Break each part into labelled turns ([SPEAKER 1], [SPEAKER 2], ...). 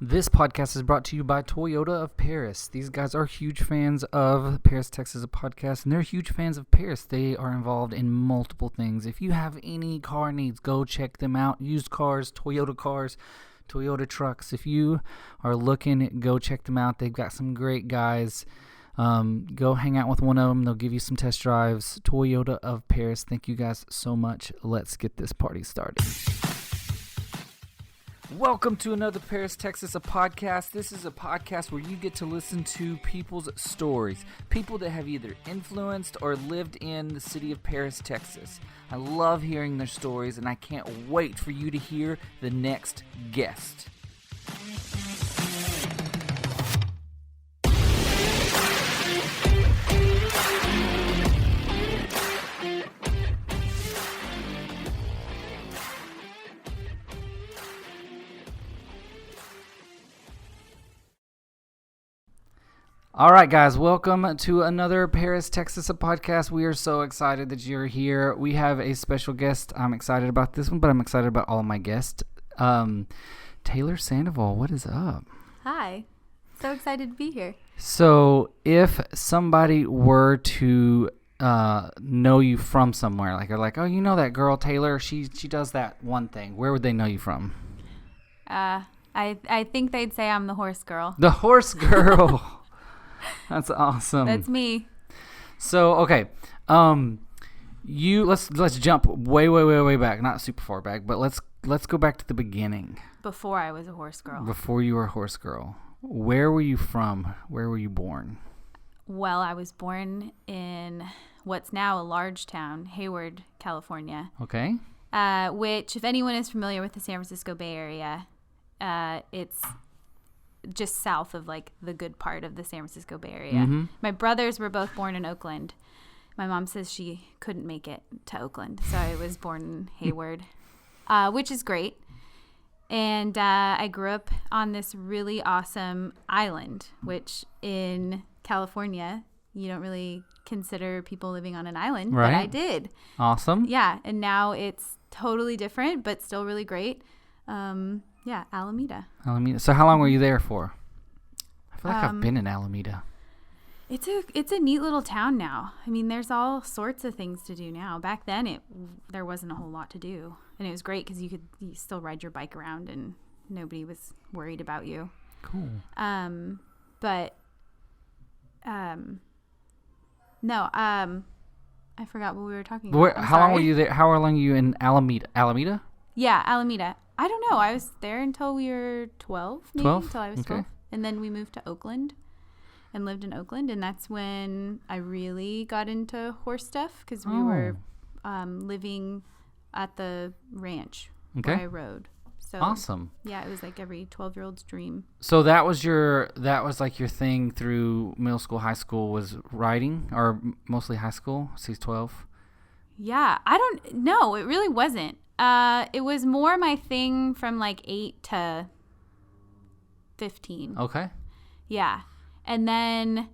[SPEAKER 1] This podcast is brought to you by Toyota of Paris. These guys are huge fans of Paris, Texas, a podcast, and they're huge fans of Paris. They are involved in multiple things. If you have any car needs, go check them out. Used cars, Toyota trucks. If you are looking, go check them out. They've got some great guys. Go hang out with one of them. They'll give you some test drives. Toyota of Paris. Thank you guys so much. Let's get this party started. Welcome to another Paris, Texas, a podcast. This is a podcast where you get to listen to people's stories. People that have either influenced or lived in the city of Paris, Texas. I love hearing their stories, and I can't wait for you to hear the next guest. All right, guys, welcome to another Paris, Texas, a podcast. We are so excited that you're here. We have a special guest. I'm excited about this one, but I'm excited about all my guests. Taylor Sandoval, what is up?
[SPEAKER 2] Hi. So excited to be here.
[SPEAKER 1] So if somebody were to know you from somewhere, like they're like, oh, you know that girl, Taylor, she does that one thing, where would they know you from?
[SPEAKER 2] I think they'd say I'm the horse girl.
[SPEAKER 1] The horse girl. That's awesome.
[SPEAKER 2] That's me.
[SPEAKER 1] So, okay. Let's jump way back. Not super far back, but let's go back to the beginning.
[SPEAKER 2] Before I was a horse girl.
[SPEAKER 1] Before you were a horse girl. Where were you from? Where were you born?
[SPEAKER 2] Well, I was born in what's now a large town, Hayward, California.
[SPEAKER 1] Okay.
[SPEAKER 2] Which, if anyone is familiar with the San Francisco Bay Area, it's just south of like the good part of the San Francisco Bay Area. Mm-hmm. My brothers were both born in Oakland. My mom says she couldn't make it to Oakland, so I was born in Hayward, which is great. And I grew up on this really awesome island, which in California, you don't really consider people living on an island, right? But I did.
[SPEAKER 1] Awesome.
[SPEAKER 2] Yeah, and now it's totally different, but still really great. Yeah, Alameda.
[SPEAKER 1] So how long were you there for? I feel like I've been in Alameda.
[SPEAKER 2] It's a neat little town now. I mean, there's all sorts of things to do now. Back then, there wasn't a whole lot to do, and it was great because you still ride your bike around and nobody was worried about you.
[SPEAKER 1] Cool.
[SPEAKER 2] I forgot what we were talking about.
[SPEAKER 1] How long were you there? How long were you in Alameda? Alameda?
[SPEAKER 2] Yeah, Alameda. I don't know. I was there until we were 12, maybe.
[SPEAKER 1] 12?
[SPEAKER 2] Until I was 12. And then we moved to Oakland and lived in Oakland. And that's when I really got into horse stuff because we were living at the ranch where I rode. So
[SPEAKER 1] awesome.
[SPEAKER 2] Yeah, it was like every 12-year-old's dream.
[SPEAKER 1] So that was like your thing through middle school, high school was riding, or mostly high school, since 12?
[SPEAKER 2] Yeah, I don't know. It really wasn't. It was more my thing from like 8 to 15.
[SPEAKER 1] Okay.
[SPEAKER 2] Yeah. And then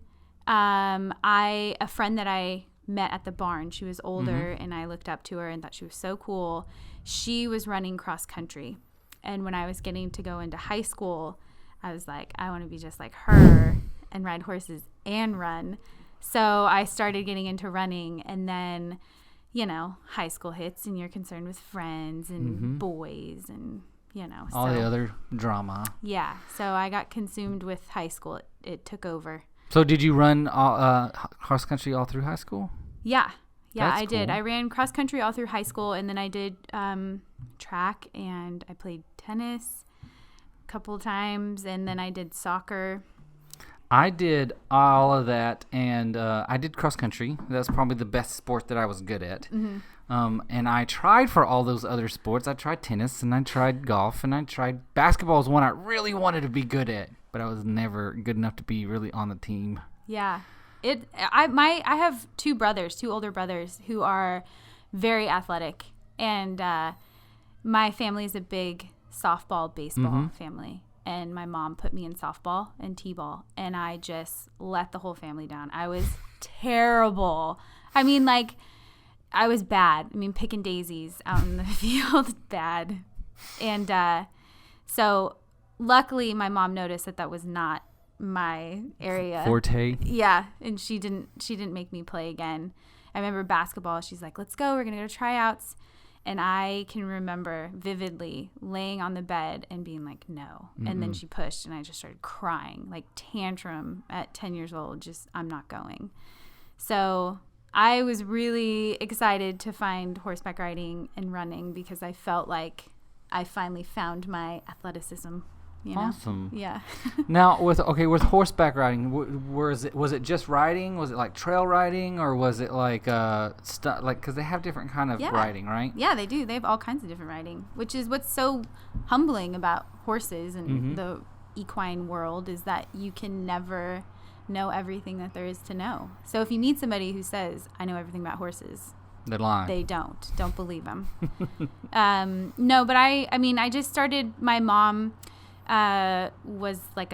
[SPEAKER 2] a friend that I met at the barn, she was older, and I looked up to her and thought she was so cool. She was running cross country. And when I was getting to go into high school, I was like, I want to be just like her and ride horses and run. So I started getting into running, and then high school hits and you're concerned with friends and boys and,
[SPEAKER 1] all the other drama.
[SPEAKER 2] Yeah. So I got consumed with high school. It took over.
[SPEAKER 1] So did you run cross country all through high school?
[SPEAKER 2] Yeah. Yeah,
[SPEAKER 1] That's
[SPEAKER 2] I did.
[SPEAKER 1] cool.
[SPEAKER 2] I ran cross country all through high school, and then I did track, and I played tennis a couple times, and then I did soccer.
[SPEAKER 1] I did all of that, and I did cross country. That's probably the best sport that I was good at. Mm-hmm. And I tried for all those other sports. I tried tennis, and I tried golf, and I tried basketball was one I really wanted to be good at, but I was never good enough to be really on the team.
[SPEAKER 2] Yeah. I have two older brothers who are very athletic, and my family is a big softball, baseball family. And my mom put me in softball and t-ball, and I just let the whole family down. I was terrible. I mean, like, I was bad. I mean, picking daisies out in the field, bad. And so luckily my mom noticed that was not my area.
[SPEAKER 1] Forte.
[SPEAKER 2] Yeah, and she didn't make me play again. I remember basketball. She's like, "Let's go. We're going to go to tryouts." And I can remember vividly laying on the bed and being like, "No." Mm-mm. And then she pushed and I just started crying, like tantrum at 10 years old, just I'm not going. So I was really excited to find horseback riding and running because I felt like I finally found my athleticism. You know?
[SPEAKER 1] Awesome.
[SPEAKER 2] Yeah.
[SPEAKER 1] Now, with horseback riding, was it just riding? Was it like trail riding, or was it like because they have different kind of riding, right?
[SPEAKER 2] Yeah, they do. They have all kinds of different riding, which is what's so humbling about horses and the equine world is that you can never know everything that there is to know. So if you meet somebody who says, "I know everything about horses,"
[SPEAKER 1] they're lying.
[SPEAKER 2] They don't. Don't believe them. No, but I mean, I just started. My mom was like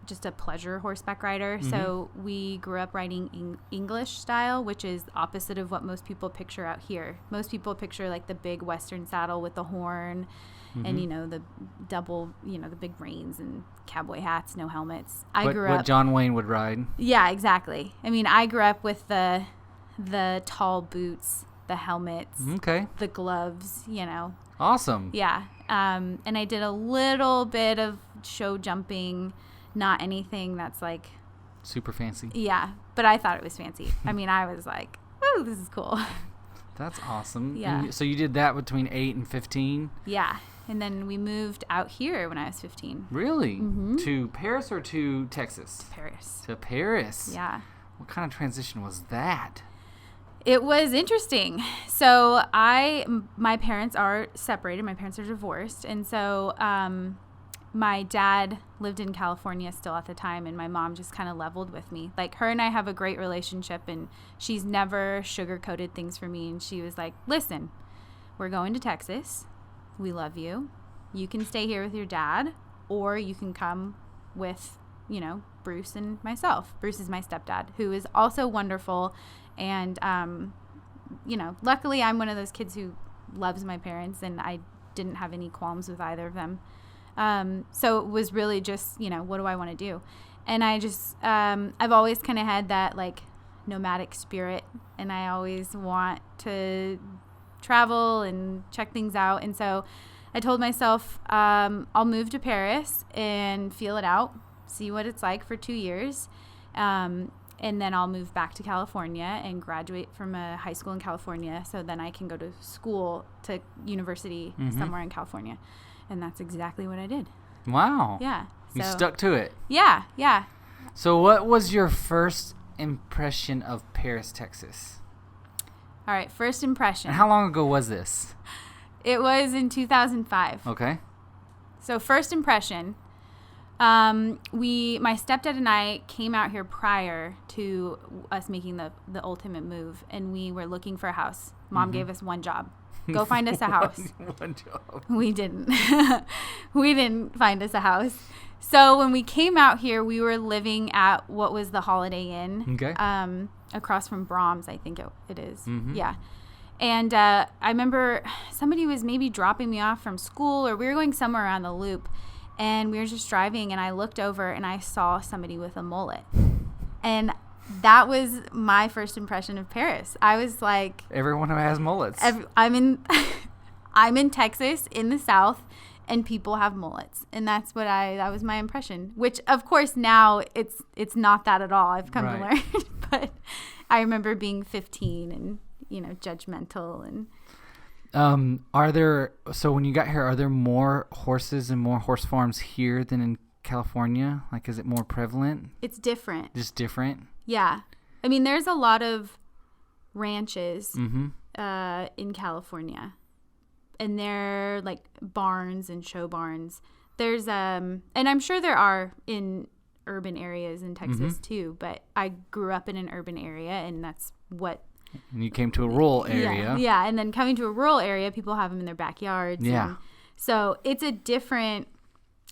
[SPEAKER 2] just a pleasure horseback rider. So we grew up riding English style, which is opposite of what most people picture out here. Most people picture like the big Western saddle with the horn and, the double, the big reins and cowboy hats, no helmets. What
[SPEAKER 1] John Wayne would ride.
[SPEAKER 2] Yeah, exactly. I mean, I grew up with the tall boots, the helmets, the gloves,
[SPEAKER 1] Awesome.
[SPEAKER 2] Yeah. And I did a little bit of show jumping, not anything that's like
[SPEAKER 1] super fancy.
[SPEAKER 2] Yeah, but I thought it was fancy. I mean, I was like, "Oh, this is cool."
[SPEAKER 1] That's awesome.
[SPEAKER 2] Yeah.
[SPEAKER 1] So you did that between 8 and 15?
[SPEAKER 2] Yeah. And then we moved out here when I was 15.
[SPEAKER 1] Really? To Paris or to Texas?
[SPEAKER 2] Paris.
[SPEAKER 1] To Paris.
[SPEAKER 2] Yeah.
[SPEAKER 1] What kind of transition was that?
[SPEAKER 2] It was interesting. So my parents are separated. My parents are divorced. And so my dad lived in California still at the time, and my mom just kind of leveled with me. Like, her and I have a great relationship, and she's never sugar-coated things for me. And she was like, "Listen, we're going to Texas. We love you. You can stay here with your dad, or you can come with, Bruce and myself." Bruce is my stepdad, who is also wonderful. And, luckily I'm one of those kids who loves my parents, and I didn't have any qualms with either of them. So it was really just, what do I want to do? And I just, I've always kind of had that like nomadic spirit, and I always want to travel and check things out. And so I told myself, I'll move to Paris and feel it out, see what it's like for 2 years. And then I'll move back to California and graduate from a high school in California. So then I can go to school, to university somewhere in California. And that's exactly what I did.
[SPEAKER 1] Wow.
[SPEAKER 2] Yeah.
[SPEAKER 1] You stuck to it.
[SPEAKER 2] Yeah. Yeah.
[SPEAKER 1] So what was your first impression of Paris, Texas?
[SPEAKER 2] All right. First impression.
[SPEAKER 1] And how long ago was this?
[SPEAKER 2] It was in 2005.
[SPEAKER 1] Okay.
[SPEAKER 2] So first impression. My stepdad and I came out here prior to us making the ultimate move, and we were looking for a house. Mom gave us one job. Go find us a house.
[SPEAKER 1] One job.
[SPEAKER 2] We didn't. We didn't find us a house. So when we came out here, we were living at what was the Holiday Inn.
[SPEAKER 1] Okay.
[SPEAKER 2] Across from Brahms, I think it is. Yeah. And I remember somebody was maybe dropping me off from school, or we were going somewhere around the loop. And we were just driving, and I looked over, and I saw somebody with a mullet. And that was my first impression of Paris. I was like,
[SPEAKER 1] everyone who has mullets.
[SPEAKER 2] I'm in Texas, in the South, and people have mullets. And that was my impression. Which, of course, now it's not that at all. I've come to learn. But I remember being 15 and, judgmental and...
[SPEAKER 1] So when you got here, are there more horses and more horse farms here than in California? Like, is it more prevalent?
[SPEAKER 2] It's different.
[SPEAKER 1] Just different?
[SPEAKER 2] Yeah. I mean, there's a lot of ranches in California, and they're like barns and show barns. There's, and I'm sure there are in urban areas in Texas too, but I grew up in an urban area, and that's what...
[SPEAKER 1] And you came to a rural area.
[SPEAKER 2] Yeah, and then coming to a rural area, people have them in their backyards.
[SPEAKER 1] Yeah.
[SPEAKER 2] So it's different.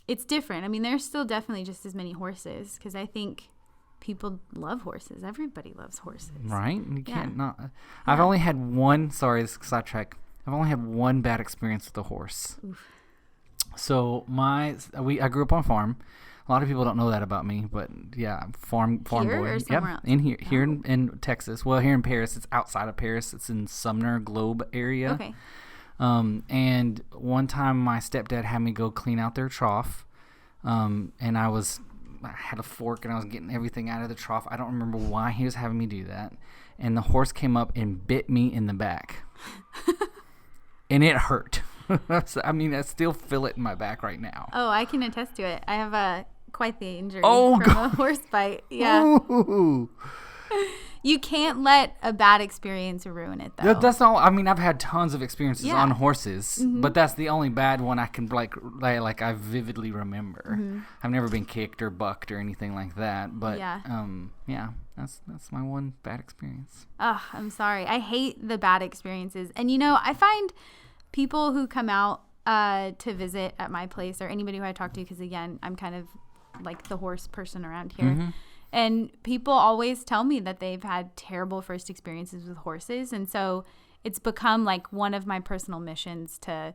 [SPEAKER 2] I mean, there's still definitely just as many horses, because I think people love horses. Everybody loves horses.
[SPEAKER 1] Right? You can't not. I've only had one, sorry, this is sidetrack. I've only had one bad experience with a horse.
[SPEAKER 2] Oof.
[SPEAKER 1] So I grew up on a farm. A lot of people don't know that about me, but yeah, I'm farm
[SPEAKER 2] Here
[SPEAKER 1] boy.
[SPEAKER 2] or somewhere else?
[SPEAKER 1] In here in Texas. Well, here in Paris, it's outside of Paris. It's in Sumner Globe area.
[SPEAKER 2] Okay.
[SPEAKER 1] And one time my stepdad had me go clean out their trough, and I had a fork and I was getting everything out of the trough. I don't remember why he was having me do that, and the horse came up and bit me in the back, and it hurt. I mean, I still feel it in my back right now.
[SPEAKER 2] Oh, I can attest to it. I have quite the injury
[SPEAKER 1] Oh,
[SPEAKER 2] from
[SPEAKER 1] God.
[SPEAKER 2] a horse bite. Yeah.
[SPEAKER 1] Ooh.
[SPEAKER 2] You can't let a bad experience ruin it, though.
[SPEAKER 1] That's all. I mean, I've had tons of experiences
[SPEAKER 2] Yeah.
[SPEAKER 1] on horses,
[SPEAKER 2] Mm-hmm.
[SPEAKER 1] but that's the only bad one I can like I vividly remember.
[SPEAKER 2] Mm-hmm.
[SPEAKER 1] I've never been kicked or bucked or anything like that. But
[SPEAKER 2] Yeah.
[SPEAKER 1] yeah, that's my one bad experience.
[SPEAKER 2] Oh, I'm sorry. I hate the bad experiences. And, I find people who come out to visit at my place, or anybody who I talk to, because, again, I'm kind of like the horse person around here.
[SPEAKER 1] Mm-hmm.
[SPEAKER 2] And people always tell me that they've had terrible first experiences with horses. And so it's become like one of my personal missions to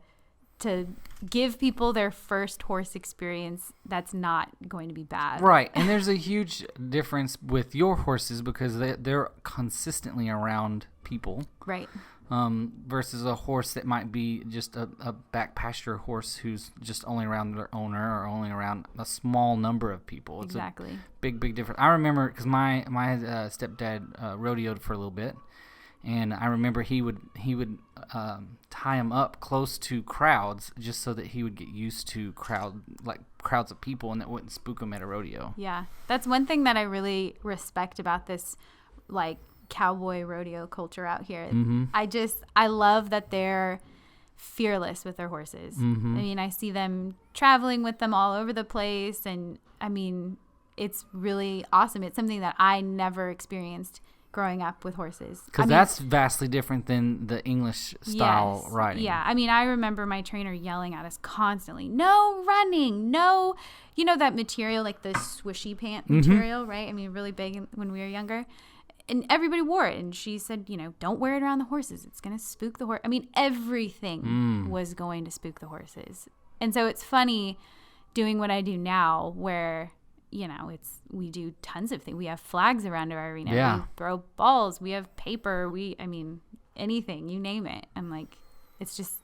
[SPEAKER 2] give people their first horse experience that's not going to be bad.
[SPEAKER 1] Right, and there's a huge difference with your horses because they're consistently around people.
[SPEAKER 2] Right.
[SPEAKER 1] Versus a horse that might be just a back pasture horse who's just only around their owner or only around a small number of people. It's
[SPEAKER 2] Exactly.
[SPEAKER 1] a big difference. I remember because my stepdad rodeoed for a little bit, and I remember he would tie him up close to crowds just so that he would get used to crowds of people and that wouldn't spook him at a rodeo.
[SPEAKER 2] Yeah. That's one thing that I really respect about this, like, cowboy rodeo culture out here.
[SPEAKER 1] Mm-hmm.
[SPEAKER 2] I love that they're fearless with their horses.
[SPEAKER 1] Mm-hmm.
[SPEAKER 2] I mean, I see them traveling with them all over the place, and I mean, it's really awesome. It's something that I never experienced growing up with horses.
[SPEAKER 1] Because that's vastly different than the English style riding.
[SPEAKER 2] Yeah. I mean, I remember my trainer yelling at us constantly, no running, no, that material, like the swishy pant material, right? I mean, really big when we were younger. And everybody wore it. And she said, don't wear it around the horses. It's going to spook the horse. I mean, everything was going to spook the horses. And so it's funny doing what I do now where, we do tons of things. We have flags around our arena.
[SPEAKER 1] Yeah.
[SPEAKER 2] We throw balls. We have paper. Anything, you name it. I'm like, it's just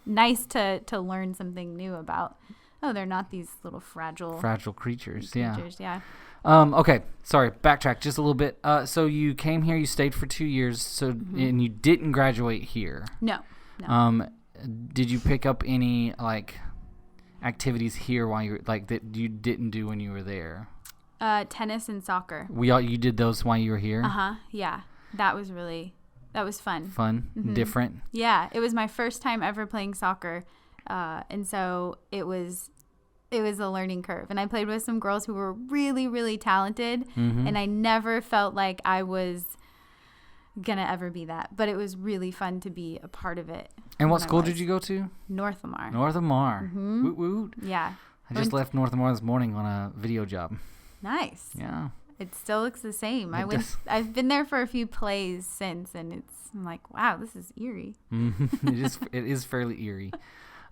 [SPEAKER 2] nice to learn something new about, they're not these little fragile
[SPEAKER 1] creatures.
[SPEAKER 2] Yeah.
[SPEAKER 1] Okay, sorry, backtrack just a little bit. So you came here, you stayed for 2 years, and you didn't graduate here.
[SPEAKER 2] No.
[SPEAKER 1] Did you pick up any activities here while you that you didn't do when you were there?
[SPEAKER 2] Tennis and soccer.
[SPEAKER 1] You did those while you were here?
[SPEAKER 2] Yeah. That was fun.
[SPEAKER 1] Fun, different.
[SPEAKER 2] Yeah, it was my first time ever playing soccer, and so it was a learning curve. And I played with some girls who were really, really talented, and I never felt like I was gonna ever be that. But it was really fun to be a part of it.
[SPEAKER 1] And what school did you go to?
[SPEAKER 2] North Lamar.
[SPEAKER 1] North Lamar. Woot woot.
[SPEAKER 2] Yeah.
[SPEAKER 1] I just left North Lamar this morning on a video job.
[SPEAKER 2] Nice.
[SPEAKER 1] Yeah.
[SPEAKER 2] It still looks the same.
[SPEAKER 1] I've
[SPEAKER 2] been there for a few plays since, and I'm like, wow, this is eerie.
[SPEAKER 1] It is fairly eerie.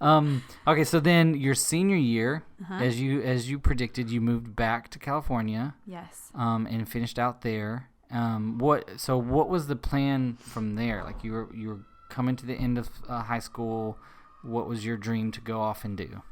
[SPEAKER 1] Okay, so then your senior year, as you predicted, you moved back to California.
[SPEAKER 2] Yes.
[SPEAKER 1] And finished out there. What was the plan from there? Like you were coming to the end of high school. What was your dream to go off and do?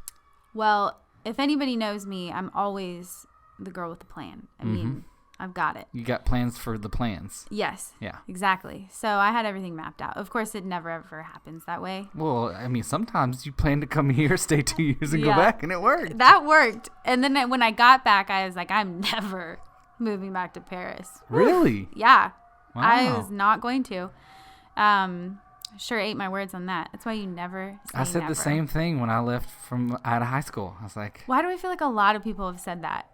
[SPEAKER 2] Well, if anybody knows me, I'm always the girl with the plan. I mean, I've got it.
[SPEAKER 1] You got plans for the plans.
[SPEAKER 2] Yes.
[SPEAKER 1] Yeah.
[SPEAKER 2] Exactly. So I had everything mapped out. Of course, it never ever happens that way.
[SPEAKER 1] Well, I mean, sometimes you plan to come here, stay 2 years, and go back, and it worked.
[SPEAKER 2] That worked. And then when I got back, I was like, I'm never moving back to Paris.
[SPEAKER 1] Really?
[SPEAKER 2] Yeah.
[SPEAKER 1] Wow.
[SPEAKER 2] I was not going to. Sure ate my words on that. That's why you never say
[SPEAKER 1] I said
[SPEAKER 2] never.
[SPEAKER 1] the same thing when I left from out of high school. I was like,
[SPEAKER 2] why do I feel like a lot of people have said that?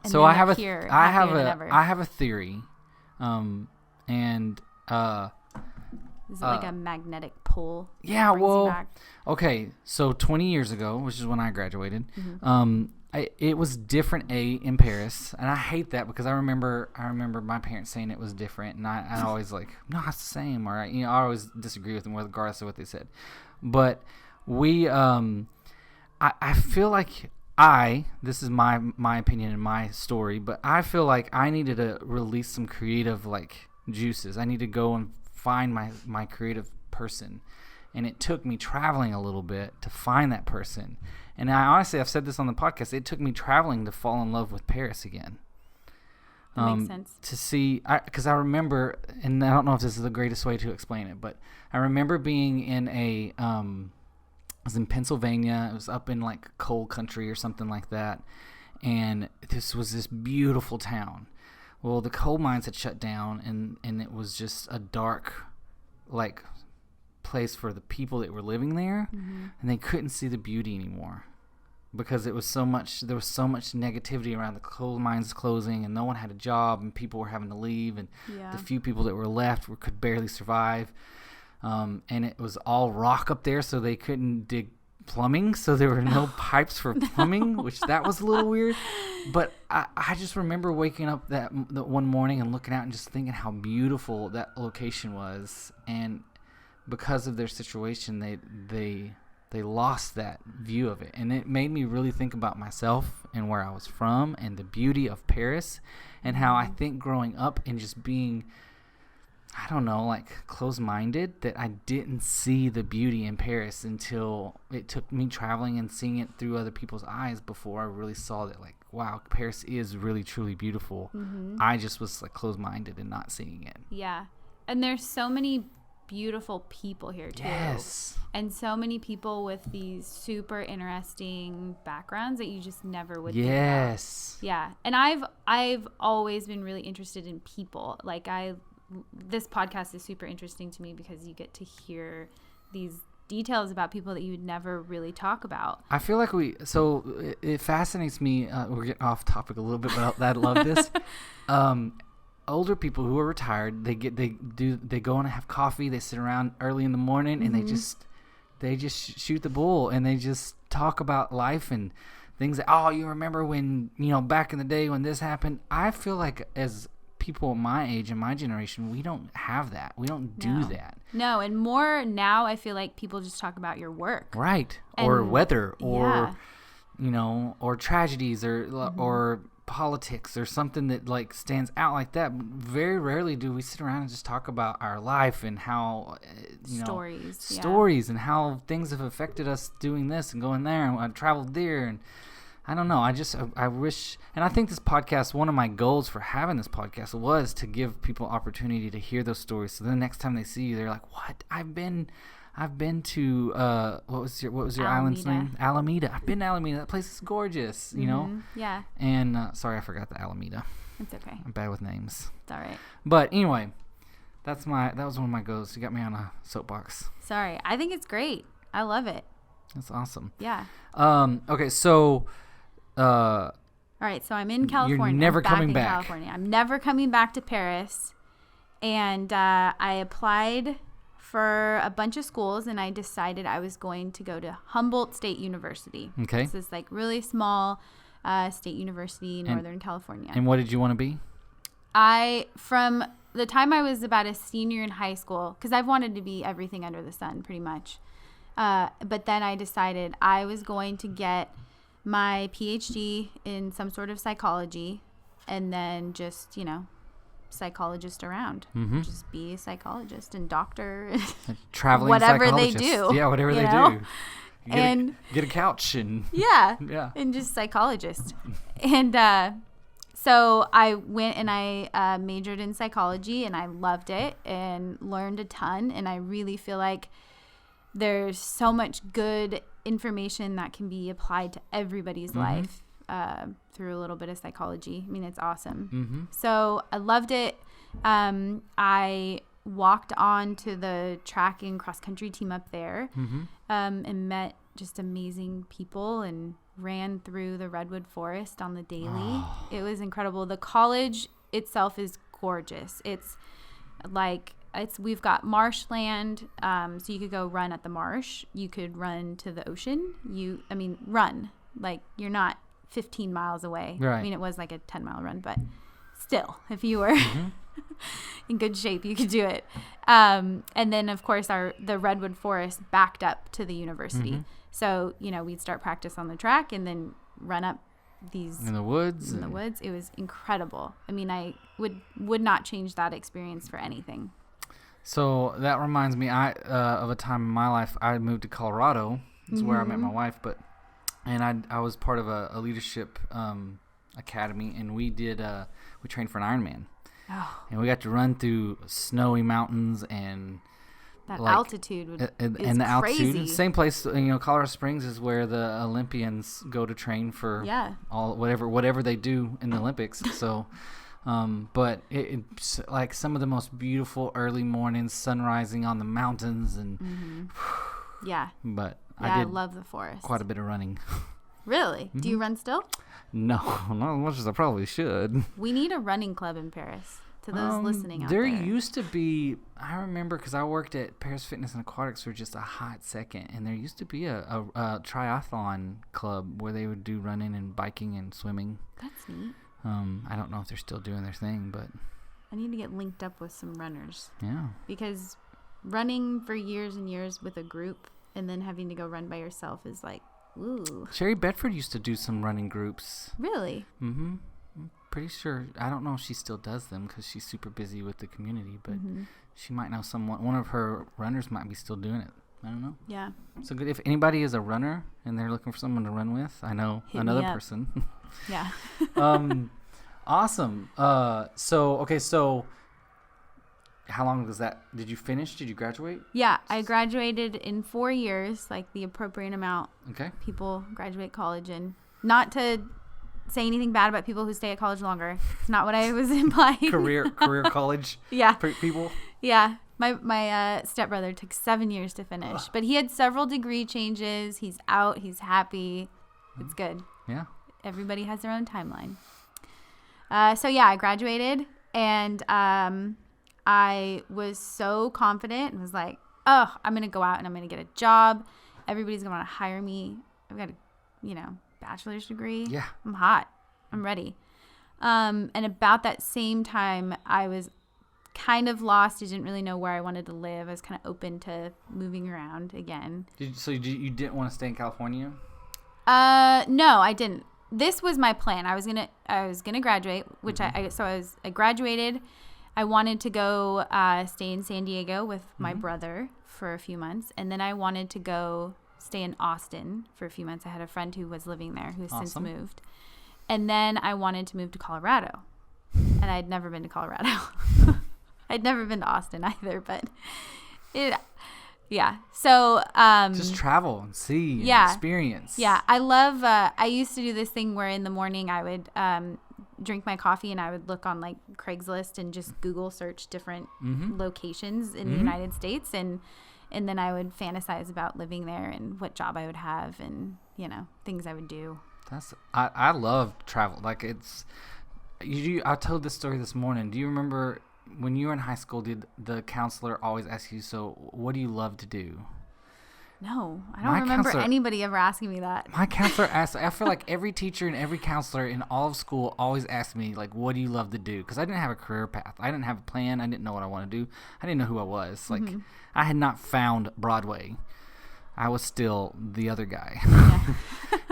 [SPEAKER 2] And
[SPEAKER 1] so
[SPEAKER 2] then
[SPEAKER 1] I have
[SPEAKER 2] they're
[SPEAKER 1] I
[SPEAKER 2] happier
[SPEAKER 1] have a theory, and
[SPEAKER 2] is it like a magnetic pull?
[SPEAKER 1] yeah,
[SPEAKER 2] Brings you
[SPEAKER 1] well,
[SPEAKER 2] back?
[SPEAKER 1] okay, so 20 years ago, which is when I graduated, it was different in Paris, and I hate that because I remember my parents saying it was different, and I always like, no, it's the same, or I always disagree with them regardless of what they said, but we I feel like this is my opinion and my story, but I feel like I needed to release some creative like juices. I need to go and find my creative person. And it took me traveling a little bit to find that person. And I've said this on the podcast, it took me traveling to fall in love with Paris again.
[SPEAKER 2] That makes sense.
[SPEAKER 1] To see, because I remember, and I don't know if this is the greatest way to explain it, but I remember being in I was in Pennsylvania. It was up in like coal country or something like that. And this was this beautiful town. Well, the coal mines had shut down, and it was just a dark, like, place for the people that were living there, and they couldn't see the beauty anymore because there was so much negativity around the coal mines closing, and no one had a job, and people were having to leave, and the few people that were left could barely survive. And it was all rock up there, so they couldn't dig plumbing, so there were no pipes for plumbing, which that was a little weird. But I just remember waking up that one morning and looking out and just thinking how beautiful that location was. And because of their situation, they lost that view of it, and it made me really think about myself and where I was from and the beauty of Paris, and how I think growing up and just being, I don't know, like closed-minded, that I didn't see the beauty in Paris until it took me traveling and seeing it through other people's eyes before I really saw that, like, wow, Paris is really truly beautiful. I just was like closed-minded and not seeing it.
[SPEAKER 2] Yeah. And there's so many beautiful people here too.
[SPEAKER 1] Yes.
[SPEAKER 2] And so many people with these super interesting backgrounds that you just never would think
[SPEAKER 1] Yes.
[SPEAKER 2] about. Yeah. And I've always been really interested in people. Like this podcast is super interesting to me because you get to hear these details about people that you would never really talk about.
[SPEAKER 1] I feel like it fascinates me. We're getting off topic a little bit, but I love this. Older people who are retired, they go and have coffee. They sit around early in the morning and they just shoot the bull, and they just talk about life and things that, oh, you remember when, back in the day when this happened. I feel like as people my age and my generation, we don't have that. We don't do that.
[SPEAKER 2] No, and more now, I feel like people just talk about your work.
[SPEAKER 1] Right. Or weather, or or tragedies, or politics, or something that like stands out like that. Very rarely do we sit around and just talk about our life and how stories and how things have affected us doing this and going there, and I traveled there, and I don't know. I wish, and I think this podcast, one of my goals for having this podcast was to give people opportunity to hear those stories, so the next time they see you, they're like, what? I've been to what was your island's name? Alameda. I've been to Alameda. That place is gorgeous,
[SPEAKER 2] Yeah.
[SPEAKER 1] And sorry, I forgot the Alameda.
[SPEAKER 2] It's okay.
[SPEAKER 1] I'm bad with names.
[SPEAKER 2] It's all right.
[SPEAKER 1] But anyway, that was one of my goals. You got me on a soapbox.
[SPEAKER 2] Sorry. I think it's great. I love it.
[SPEAKER 1] That's awesome.
[SPEAKER 2] Yeah.
[SPEAKER 1] Okay, so
[SPEAKER 2] all right, so I'm in California.
[SPEAKER 1] You're never coming back.
[SPEAKER 2] California. I'm never coming back to Paris. And I applied for a bunch of schools, and I decided I was going to go to Humboldt State University.
[SPEAKER 1] Okay.
[SPEAKER 2] This is like really small state university in Northern California.
[SPEAKER 1] And what did you want to be?
[SPEAKER 2] From the time I was about a senior in high school, because I've wanted to be everything under the sun pretty much. But then I decided I was going to get my PhD in some sort of psychology, and then just, psychologist around. Just be a psychologist and doctor.
[SPEAKER 1] Traveling
[SPEAKER 2] whatever they
[SPEAKER 1] psychologist.
[SPEAKER 2] do.
[SPEAKER 1] Yeah, whatever they do. Get a couch and
[SPEAKER 2] yeah, and just psychologist. And so I went and I majored in psychology, and I loved it and learned a ton. And I really feel like there's so much good information that can be applied to everybody's life through a little bit of psychology. I mean, it's awesome. So I loved it. I walked on to the track and cross country team up there, and met just amazing people and ran through the redwood forest on the daily. It was incredible. The college itself is gorgeous. We've got marshland, so you could go run at the marsh. You could run to the ocean. Run. Like, you're not 15 miles away.
[SPEAKER 1] Right.
[SPEAKER 2] I mean, it was like a 10-mile run, but still, if you were in good shape, you could do it. And then, of course, the redwood forest backed up to the university. So, we'd start practice on the track and then run up these
[SPEAKER 1] in the woods.
[SPEAKER 2] It was incredible. I mean, I would not change that experience for anything.
[SPEAKER 1] So that reminds me of a time in my life. I moved to Colorado. That's where I met my wife. And I was part of a leadership academy, and we trained for an Ironman.
[SPEAKER 2] Oh.
[SPEAKER 1] And we got to run through snowy mountains and
[SPEAKER 2] that altitude is
[SPEAKER 1] the altitude.
[SPEAKER 2] crazy.
[SPEAKER 1] Same place, Colorado Springs is where the Olympians go to train for all whatever they do in the Olympics. So, but it's like some of the most beautiful early mornings, sun rising on the mountains, and
[SPEAKER 2] yeah.
[SPEAKER 1] But
[SPEAKER 2] I love the forest.
[SPEAKER 1] Quite a bit of running.
[SPEAKER 2] Really? Do you run still?
[SPEAKER 1] No, not as much as I probably should.
[SPEAKER 2] We need a running club in Paris. To those listening out
[SPEAKER 1] there used to be, I remember because I worked at Paris Fitness and Aquatics for just a hot second, and there used to be a triathlon club where they would do running and biking and swimming.
[SPEAKER 2] That's neat.
[SPEAKER 1] I don't know if they're still doing their thing, but
[SPEAKER 2] I need to get linked up with some runners.
[SPEAKER 1] Yeah.
[SPEAKER 2] Because running for years and years with a group and then having to go run by yourself is like, ooh.
[SPEAKER 1] Sherry Bedford used to do some running groups.
[SPEAKER 2] Really?
[SPEAKER 1] Mm-hmm. I'm pretty sure. I don't know if she still does them because she's super busy with the community, but she might know someone. One of her runners might be still doing it. I don't know.
[SPEAKER 2] Yeah.
[SPEAKER 1] So good. If anybody is a runner and they're looking for someone to run with, I know another person.
[SPEAKER 2] Yeah.
[SPEAKER 1] Awesome. So how long was that? Did you finish? Did you graduate?
[SPEAKER 2] Yeah, I graduated in 4 years, like the appropriate amount.
[SPEAKER 1] Okay.
[SPEAKER 2] People graduate college in. Not to say anything bad about people who stay at college longer. It's not what I was implying.
[SPEAKER 1] Career college.
[SPEAKER 2] Yeah.
[SPEAKER 1] People.
[SPEAKER 2] Yeah. My stepbrother took 7 years to finish, but he had several degree changes. He's out. He's happy. It's good.
[SPEAKER 1] Yeah.
[SPEAKER 2] Everybody has their own timeline. So yeah, I graduated, and I was so confident and was like, oh, I'm going to go out and I'm going to get a job. Everybody's going to want to hire me. I've got a, bachelor's degree.
[SPEAKER 1] Yeah.
[SPEAKER 2] I'm hot. I'm ready. And about that same time, I was kind of lost. I didn't really know where I wanted to live. I was kind of open to moving around again.
[SPEAKER 1] So you didn't want to stay in California?
[SPEAKER 2] No, I didn't. This was my plan. I was gonna graduate, which I graduated. I wanted to go stay in San Diego with my brother for a few months, and then I wanted to go stay in Austin for a few months. I had a friend who was living there who has since moved, and then I wanted to move to Colorado, and I'd never been to Colorado. I'd never been to Austin either, but yeah. So
[SPEAKER 1] just travel and see and experience.
[SPEAKER 2] Yeah, I love. I used to do this thing where in the morning I would drink my coffee and I would look on like Craigslist and just Google search different locations in the United States, and then I would fantasize about living there and what job I would have and things I would do.
[SPEAKER 1] I love travel. Like I told this story this morning. Do you remember when you were in high school, did the counselor always ask you, so what do you love to do?
[SPEAKER 2] No, I don't remember anybody ever asking me that.
[SPEAKER 1] My counselor asked, I feel like every teacher and every counselor in all of school always asked me, like, what do you love to do? Because I didn't have a career path. I didn't have a plan. I didn't know what I wanted to do. I didn't know who I was. Like, I had not found Broadway. I was still the other guy. Yeah.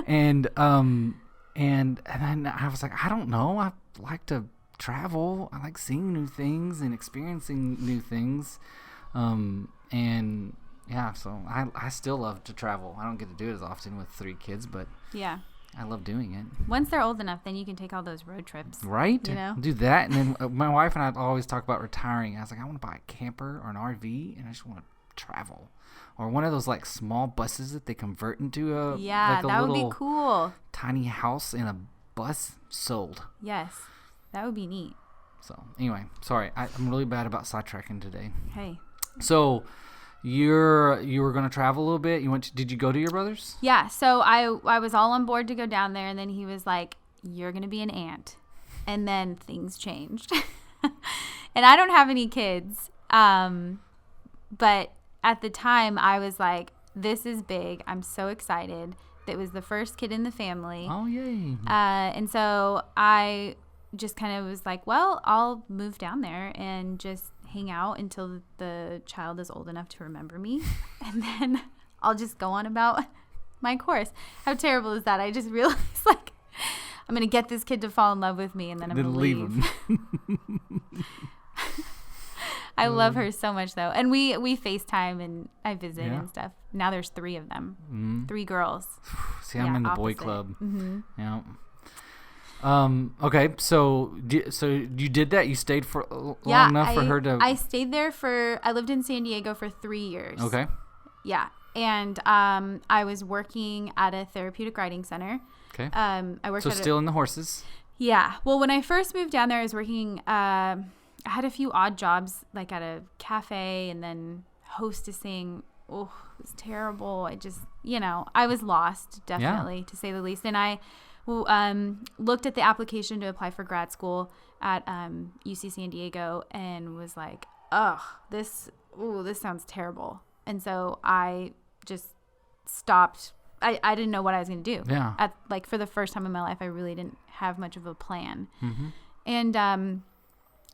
[SPEAKER 1] and then I was like, I don't know. I like to travel. I like seeing new things and experiencing new things. And yeah, so I still love to travel. I don't get to do it as often with 3 kids, but
[SPEAKER 2] yeah,
[SPEAKER 1] I love doing it.
[SPEAKER 2] Once they're old enough, then you can take all those road trips.
[SPEAKER 1] Right? Do that. And then my wife and I always talk about retiring. I was like, I want to buy a camper or an RV, and I just want to travel. Or one of those like small buses that they convert into a
[SPEAKER 2] that would be cool.
[SPEAKER 1] Tiny house in a bus sold.
[SPEAKER 2] Yes, that would be neat.
[SPEAKER 1] So anyway, sorry, I'm really bad about sidetracking today.
[SPEAKER 2] Hey.
[SPEAKER 1] So you were going to travel a little bit. Did you go to your brother's?
[SPEAKER 2] Yeah. So I was all on board to go down there, and then he was like, "You're going to be an aunt," and then things changed. And I don't have any kids, but at the time I was like, "This is big. I'm so excited." That was the first kid in the family.
[SPEAKER 1] Oh yay!
[SPEAKER 2] And so I just kind of was like, well, I'll move down there and just hang out until the child is old enough to remember me. And then I'll just go on about my course. How terrible is that? I just realized, like, I'm going to get this kid to fall in love with me, and then I'm going to leave. Him. I love her so much, though. And we FaceTime, and I visit and stuff. Now there's 3 of them. 3 girls.
[SPEAKER 1] See, I'm in the boy club.
[SPEAKER 2] Mm-hmm.
[SPEAKER 1] Yeah. Okay, so you did that? You stayed for long enough for her to...
[SPEAKER 2] I stayed there I lived in San Diego for 3 years.
[SPEAKER 1] Okay.
[SPEAKER 2] Yeah. And I was working at a therapeutic riding center.
[SPEAKER 1] Okay.
[SPEAKER 2] I worked
[SPEAKER 1] still in the horses? Yeah.
[SPEAKER 2] Well, when I first moved down there, I was working... I had a few odd jobs, like at a cafe and then hostessing. Oh, it was terrible. I just, I was lost, definitely, to say the least. And I looked at the application to apply for grad school at UC San Diego and was like, this sounds terrible. And so I just stopped. I didn't know what I was going to do.
[SPEAKER 1] Yeah.
[SPEAKER 2] For the first time in my life, I really didn't have much of a plan.
[SPEAKER 1] Mm-hmm.
[SPEAKER 2] And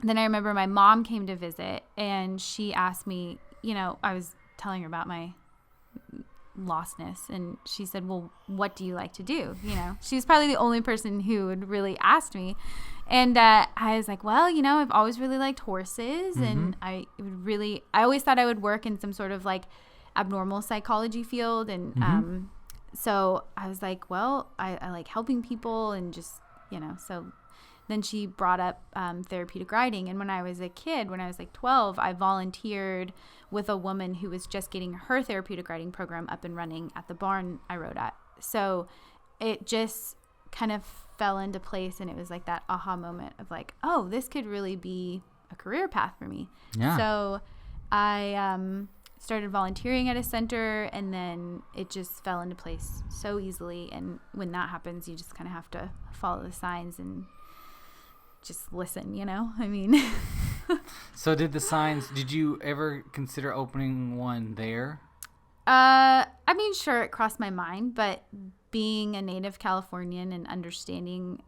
[SPEAKER 2] then I remember my mom came to visit, and she asked me, I was telling her about my lostness, and she said, well, what do you like to do? She was probably the only person who would really ask me. And I was like, well, I've always really liked horses, and I always thought I would work in some sort of like abnormal psychology field. And so I was like, well, I like helping people, and just, so then she brought up therapeutic riding. And when I was a kid, when I was like 12, I volunteered with a woman who was just getting her therapeutic riding program up and running at the barn I rode at. So it just kind of fell into place, and it was like that aha moment of like, oh, this could really be a career path for me.
[SPEAKER 1] Yeah.
[SPEAKER 2] So I started volunteering at a center, and then it just fell into place so easily. And when that happens, you just kind of have to follow the signs and just listen,
[SPEAKER 1] So did you ever consider opening one there?
[SPEAKER 2] Sure, it crossed my mind, but being a native Californian and understanding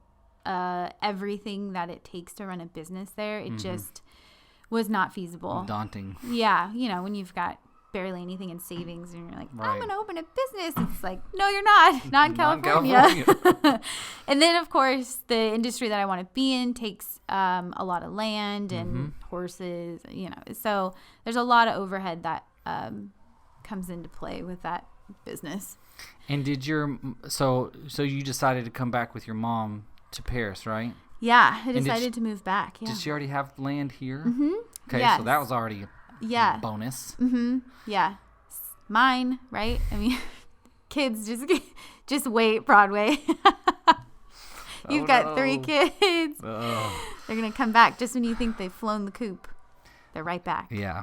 [SPEAKER 2] everything that it takes to run a business there, it just was not feasible.
[SPEAKER 1] Daunting.
[SPEAKER 2] Yeah, when you've got barely anything in savings and you're like, I'm going to open a business. It's like, no, you're not in California. And then, of course, the industry that I want to be in takes a lot of land and horses, so there's a lot of overhead that comes into play with that business.
[SPEAKER 1] And did so you decided to come back with your mom to Paris, right?
[SPEAKER 2] Yeah, I decided to move back. Yeah.
[SPEAKER 1] Did she already have land here?
[SPEAKER 2] Mm-hmm.
[SPEAKER 1] Okay,
[SPEAKER 2] yes.
[SPEAKER 1] So that was already a bonus.
[SPEAKER 2] Mm-hmm. Yeah. Mine, right? Kids, just wait, Broadway. You've got 3 kids. Oh. They're going to come back just when you think they've flown the coop. They're right back.
[SPEAKER 1] Yeah.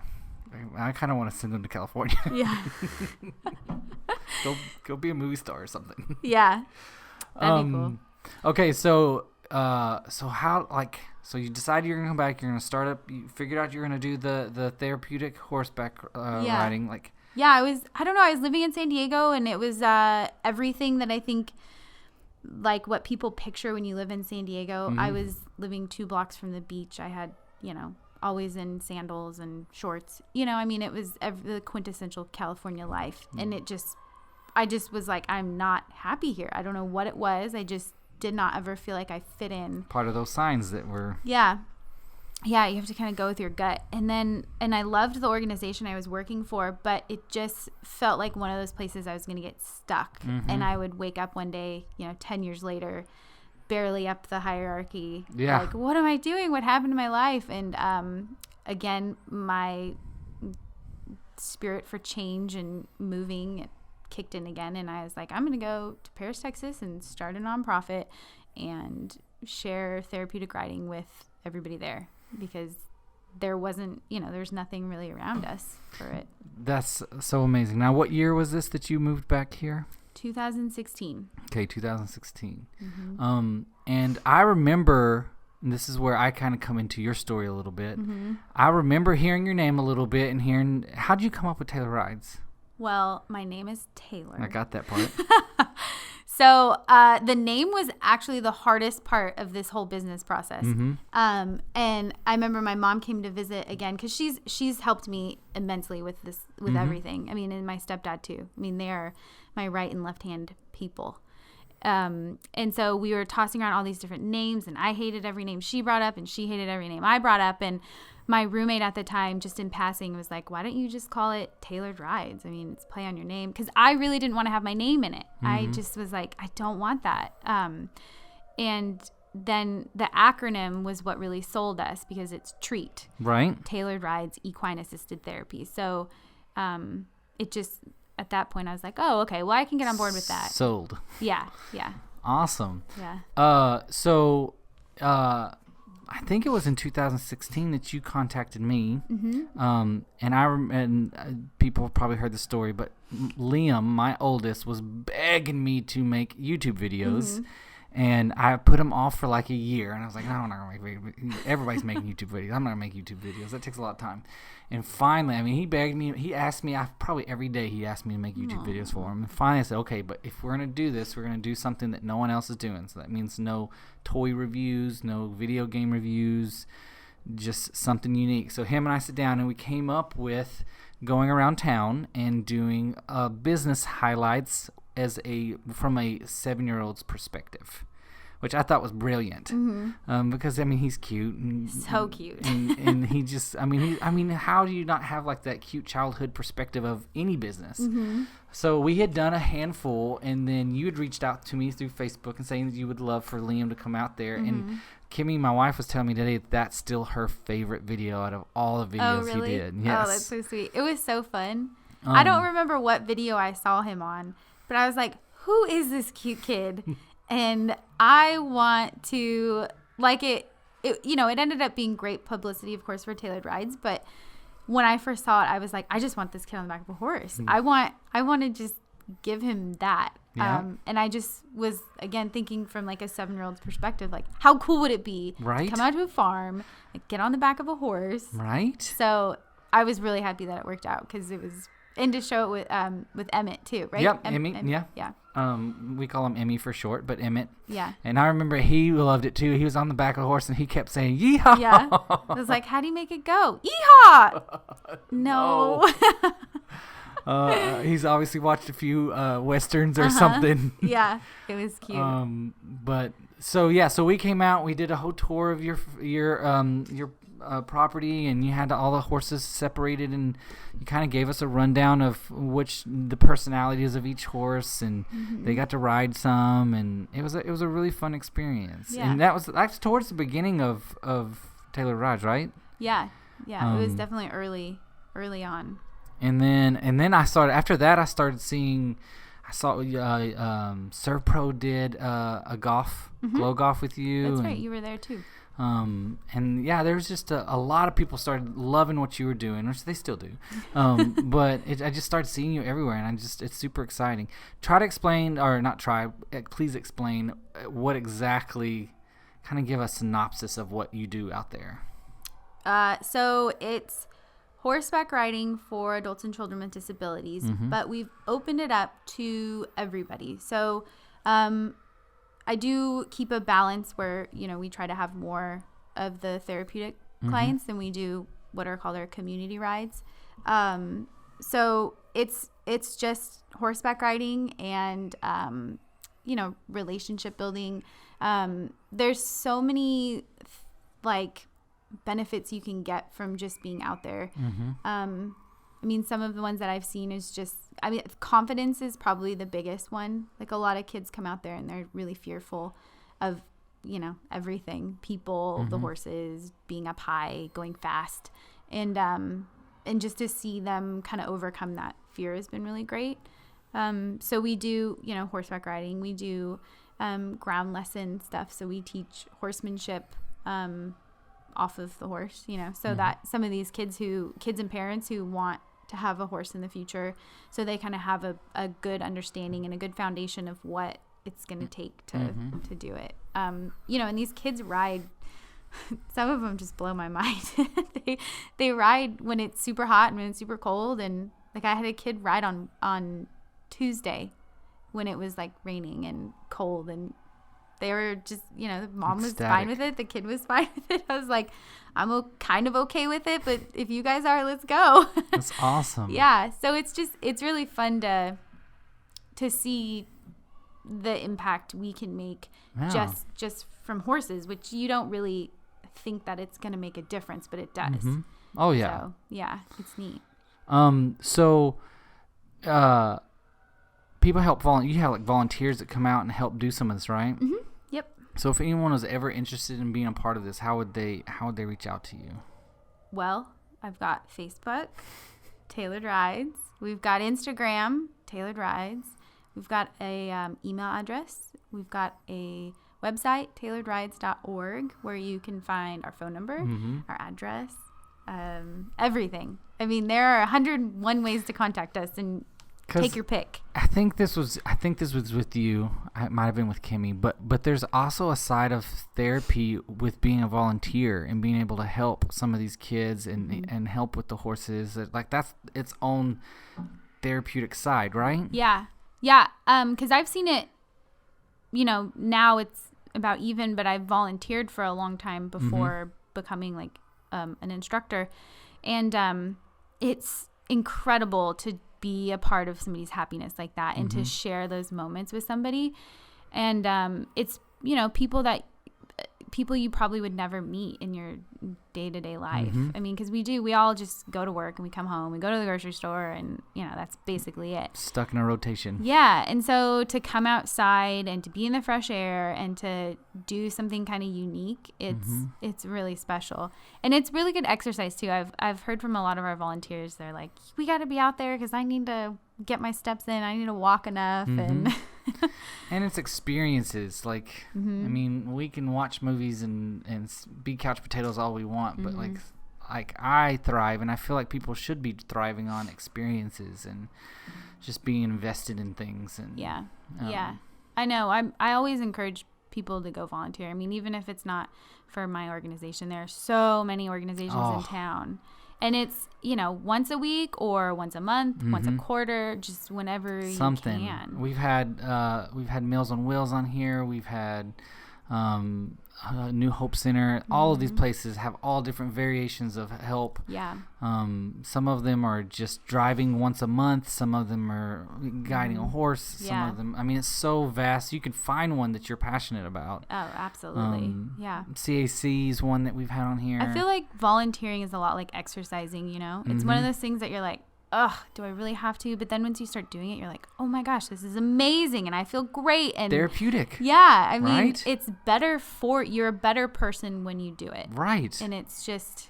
[SPEAKER 1] I kind of want to send them to California.
[SPEAKER 2] Yeah.
[SPEAKER 1] Go be a movie star or something.
[SPEAKER 2] Yeah. That'd be cool.
[SPEAKER 1] Okay, so you decided you're gonna come back. You're gonna start up. You figured out you're gonna do the therapeutic horseback riding.
[SPEAKER 2] Yeah, I was living in San Diego, and it was everything that I think, like what people picture when you live in San Diego. I was living 2 blocks from the beach. I had, always in sandals and shorts. It was the quintessential California life, and I just was like, I'm not happy here. I don't know what it was. I just did not ever feel like I fit in.
[SPEAKER 1] Part of those signs that were...
[SPEAKER 2] Yeah, you have to kind of go with your gut. And I loved the organization I was working for, but it just felt like one of those places I was going to get stuck. And I would wake up one day, 10 years later, barely up the hierarchy.
[SPEAKER 1] Yeah.
[SPEAKER 2] Like, what am I doing? What happened to my life? And again, my spirit for change and moving kicked in again, and I was like, I'm gonna go to Paris, Texas, and start a nonprofit and share therapeutic riding with everybody there, because there wasn't, there's nothing really around us for it.
[SPEAKER 1] That's so amazing. Now, what year was this that you moved back here?
[SPEAKER 2] 2016.
[SPEAKER 1] Okay, 2016. And I remember, and this is where I kind of come into your story a little bit. I remember hearing your name a little bit and hearing, how'd you come up with Taylor Rides?
[SPEAKER 2] Well, my name is Taylor.
[SPEAKER 1] I got that part.
[SPEAKER 2] So the name was actually the hardest part of this whole business process. And I remember my mom came to visit again, because she's helped me immensely with this, with everything. And my stepdad too. They are my right and left hand people. And so we were tossing around all these different names, and I hated every name she brought up, and she hated every name I brought up. And my roommate at the time, just in passing, was like, why don't you just call it Tailored Rides? I mean, it's play on your name. Because I really didn't want to have my name in it. I just was like, I don't want that. And then the acronym was what really sold us, because it's TREAT.
[SPEAKER 1] Right.
[SPEAKER 2] Tailored Rides Equine Assisted Therapy. So it just, at that point, I was like, oh, okay, well, I can get on board with that.
[SPEAKER 1] Sold.
[SPEAKER 2] Yeah.
[SPEAKER 1] Awesome.
[SPEAKER 2] Yeah.
[SPEAKER 1] So I think it was in 2016 that you contacted me. And people have probably heard the story, but Liam, my oldest, was begging me to make YouTube videos. And I put them off for like a year, and I was like, no, I'm not going to make videos. Everybody's making YouTube videos. I'm not going to make YouTube videos. That takes a lot of time. And finally, I mean, he begged me. He asked me, probably every day he asked me to make YouTube videos for him. And finally I said, okay, but if we're going to do this, we're going to do something that no one else is doing. So that means no toy reviews, no video game reviews, just something unique. So him and I sat down, and we came up with going around town and doing business highlights from a 7-year-old's perspective, which I thought was brilliant. Because I mean, he's cute, and,
[SPEAKER 2] so cute,
[SPEAKER 1] and he just, I mean, how do you not have like that cute childhood perspective of any business? So we had done a handful, and then you had reached out to me through Facebook and saying that you would love for Liam to come out there. And Kimmy, my wife, was telling me today that's still her favorite video out of all the videos he did. Yes.
[SPEAKER 2] Oh, that's so sweet. It was so fun. I don't remember what video I saw him on, but I was like, who is this cute kid? And I want to, like, it ended up being great publicity, of course, for Tailored Rides. But when I first saw it, I was like, I just want this kid on the back of a horse. I want to just give him that.
[SPEAKER 1] Yeah.
[SPEAKER 2] And I just was, again, thinking from like a 7-year-old's perspective, like, how cool would it be to come out to a farm, like, get on the back of a horse?
[SPEAKER 1] Right.
[SPEAKER 2] So I was really happy that it worked out, because it was, and to show it with Emmett too, right?
[SPEAKER 1] Yep, Emmett, yeah. We call him Emmy for short, but Emmett.
[SPEAKER 2] Yeah.
[SPEAKER 1] And I remember he loved it too. He was on the back of the horse, and he kept saying, yeehaw.
[SPEAKER 2] Yeah. I was like, how do you make it go? Yeehaw! No.
[SPEAKER 1] He's obviously watched a few Westerns or something.
[SPEAKER 2] Yeah, it was cute.
[SPEAKER 1] But so we came out, we did a whole tour of your property, and you had all the horses separated, and you kind of gave us a rundown of the personalities of each horse, and they got to ride some, and it was a really fun experience.
[SPEAKER 2] Yeah.
[SPEAKER 1] And that's towards the beginning of Tailored Rides, right?
[SPEAKER 2] Yeah. It was definitely early on.
[SPEAKER 1] And then I started seeing. I saw Servpro did a golf, glow golf with you.
[SPEAKER 2] That's right. You were there too.
[SPEAKER 1] And yeah, there was just a lot of people started loving what you were doing, which they still do. But I just started seeing you everywhere, and it's super exciting. Please explain what exactly, kind of give a synopsis of what you do out there.
[SPEAKER 2] So it's horseback riding for adults and children with disabilities, but we've opened it up to everybody. So, I do keep a balance where, we try to have more of the therapeutic clients than we do what are called our community rides. So it's just horseback riding and, relationship building. There's so many benefits you can get from just being out there. Some of the ones that I've seen is just, confidence is probably the biggest one. Like, a lot of kids come out there and they're really fearful of, everything, people, the horses, being up high, going fast. And just to see them kind of overcome that fear has been really great. So we do, horseback riding. We do ground lesson stuff. So we teach horsemanship off of the horse, so that some of these kids and parents who want to have a horse in the future, so they kind of have a good understanding and a good foundation of what it's going to take to do it. And these kids ride, some of them just blow my mind. they ride when it's super hot and when it's super cold. And like, I had a kid ride on Tuesday when it was like raining and cold, and they were just, the mom was fine with it. The kid was fine with it. I was like, I'm kind of okay with it, but if you guys are, let's go.
[SPEAKER 1] That's awesome.
[SPEAKER 2] Yeah. So it's really fun to to see the impact we can make just from horses, which you don't really think that it's going to make a difference, but it does.
[SPEAKER 1] Mm-hmm. Oh yeah.
[SPEAKER 2] So yeah, it's neat.
[SPEAKER 1] People help you have like volunteers that come out and help do some of this, right?
[SPEAKER 2] Mm-hmm. Yep.
[SPEAKER 1] So if anyone was ever interested in being a part of this, how would they reach out to you?
[SPEAKER 2] Well, I've got Facebook, Tailored Rides. We've got Instagram, Tailored Rides. We've got a email address. We've got a website, tailoredrides.org, where you can find our phone number, our address, everything. I mean, there are 101 ways to contact us, and take your pick.
[SPEAKER 1] I think this was with you. It might have been with Kimmy, but there's also a side of therapy with being a volunteer and being able to help some of these kids and help with the horses. Like that's its own therapeutic side, right?
[SPEAKER 2] Yeah. 'Cause I've seen it, now it's about even, but I've volunteered for a long time before becoming like an instructor, and it's incredible to be a part of somebody's happiness like that and to share those moments with somebody. And it's people you probably would never meet in your day-to-day life. I mean, because we all just go to work and we come home, we go to the grocery store, and that's basically it.
[SPEAKER 1] Stuck in a rotation.
[SPEAKER 2] Yeah. And so to come outside and to be in the fresh air and to do something kind of unique, it's really special. And it's really good exercise too. I've heard from a lot of our volunteers, they're like, we got to be out there because I need to get my steps in. I need to walk enough. And
[SPEAKER 1] and it's experiences. Like, I mean, we can watch movies and be couch potatoes all we want, but like I thrive, and I feel like people should be thriving on experiences and just being invested in things. And
[SPEAKER 2] yeah, I know. I always encourage people to go volunteer. I mean, even if it's not for my organization, there are so many organizations in town. And it's, once a week or once a month, once a quarter, just whenever you can.
[SPEAKER 1] We've had Meals on Wheels on here. We've had New Hope Center. All of these places have all different variations of help.
[SPEAKER 2] Yeah.
[SPEAKER 1] Some of them are just driving once a month. Some of them are guiding a horse. Some of them, I mean, it's so vast. You can find one that you're passionate about.
[SPEAKER 2] Oh, absolutely. Yeah.
[SPEAKER 1] CAC is one that we've had on here.
[SPEAKER 2] I feel like volunteering is a lot like exercising, It's one of those things that you're like, ugh, do I really have to? But then once you start doing it, you're like, oh my gosh, this is amazing, and I feel great. And
[SPEAKER 1] therapeutic.
[SPEAKER 2] Yeah, I mean,
[SPEAKER 1] right?
[SPEAKER 2] It's better you're a better person when you do it.
[SPEAKER 1] Right.
[SPEAKER 2] And it's just,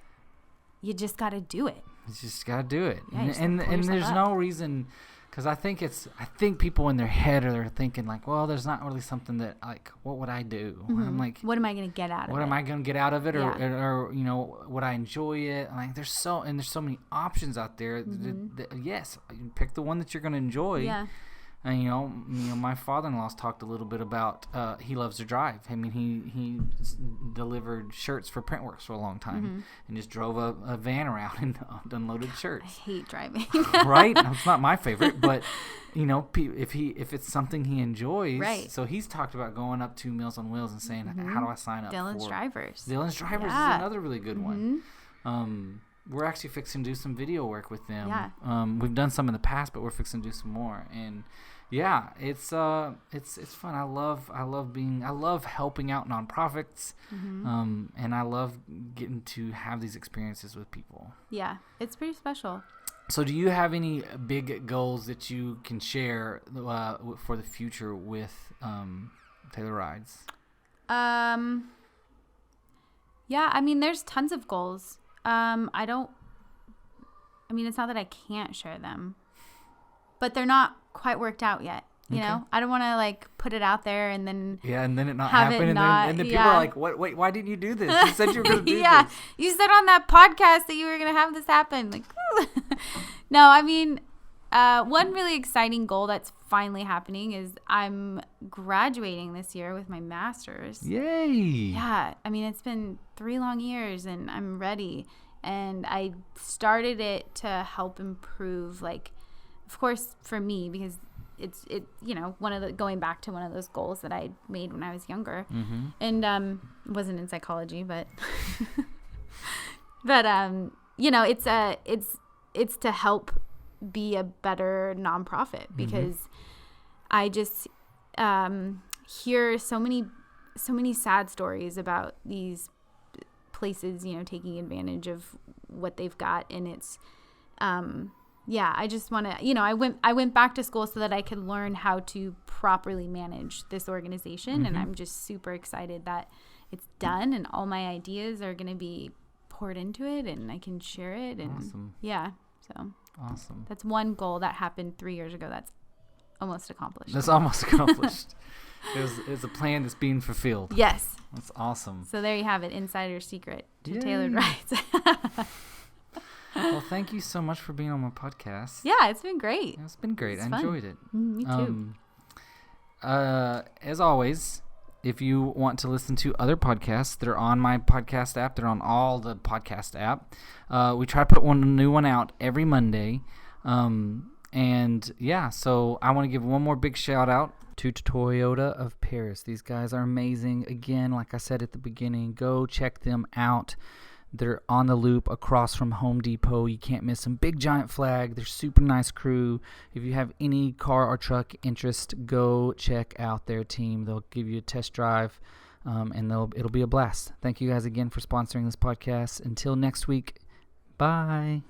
[SPEAKER 2] you just got to do it.
[SPEAKER 1] You just got to do it.
[SPEAKER 2] Yeah,
[SPEAKER 1] and there's no reason, because I think people in their head are thinking like, well, there's not really something that, like, what would I do? I'm like,
[SPEAKER 2] what am I going to get out of it?
[SPEAKER 1] What am I going to get out of it? Or would I enjoy it? Like, there's so many options out there. Yes, you pick the one that you're going to enjoy. Yeah. And my father-in-law's talked a little bit about he loves to drive. I mean, he delivered shirts for Printworks for a long time and just drove a van around and unloaded shirts.
[SPEAKER 2] I hate driving.
[SPEAKER 1] Right? It's not my favorite, but if it's something he enjoys, right? So he's talked about going up to Meals on Wheels and saying, how do I sign up?
[SPEAKER 2] Dylan's Drivers
[SPEAKER 1] is another really good one. We're actually fixing to do some video work with them. Yeah. We've done some in the past, but we're fixing to do some more. And yeah, it's fun. I love helping out nonprofits. And I love getting to have these experiences with people.
[SPEAKER 2] Yeah, it's pretty special.
[SPEAKER 1] So do you have any big goals that you can share for the future with Taylor Rides?
[SPEAKER 2] Yeah, I mean, there's tons of goals. It's not that I can't share them, but they're not quite worked out yet. You know, I don't want to like put it out there and then
[SPEAKER 1] and then it not happen, and then people are like, "What? Wait, why didn't you do this? You said you were going to do this."
[SPEAKER 2] You said on that podcast that you were going to have this happen. Like, no, I mean, one really exciting goal that's finally happening is I'm graduating this year with my master's.
[SPEAKER 1] Yay!
[SPEAKER 2] Yeah, I mean, it's been 3 long years, and I'm ready. And I started it to help improve, like, of course, for me, because it's going back to one of those goals that I made when I was younger, and it wasn't in psychology, but it's to help be a better nonprofit, because I just hear so many sad stories about these places, taking advantage of what they've got. And it's, I just want to, I went back to school so that I could learn how to properly manage this organization. And I'm just super excited that it's done and all my ideas are going to be poured into it and I can share it. And
[SPEAKER 1] awesome.
[SPEAKER 2] Yeah. So
[SPEAKER 1] awesome.
[SPEAKER 2] That's one goal that happened 3 years ago. That's almost accomplished.
[SPEAKER 1] That's almost accomplished. It was a plan that's being fulfilled.
[SPEAKER 2] Yes.
[SPEAKER 1] That's awesome.
[SPEAKER 2] So there you have it. Insider secret to
[SPEAKER 1] Yay.
[SPEAKER 2] Tailored Rides.
[SPEAKER 1] Well, thank you so much for being on my podcast.
[SPEAKER 2] Yeah, it's been great.
[SPEAKER 1] It's been great. I enjoyed it.
[SPEAKER 2] Me too.
[SPEAKER 1] As always, if you want to listen to other podcasts, they're on my podcast app. They're on all the podcast app. We try to put a new one out every Monday. And yeah, so I want to give one more big shout out to Toyota of Paris. These guys are amazing. Again, like I said at the beginning, go check them out. They're on the loop across from Home Depot. You can't miss them. Big giant flag. They're super nice crew. If you have any car or truck interest, go check out their team. They'll give you a test drive, and it'll be a blast. Thank you guys again for sponsoring this podcast. Until next week, bye.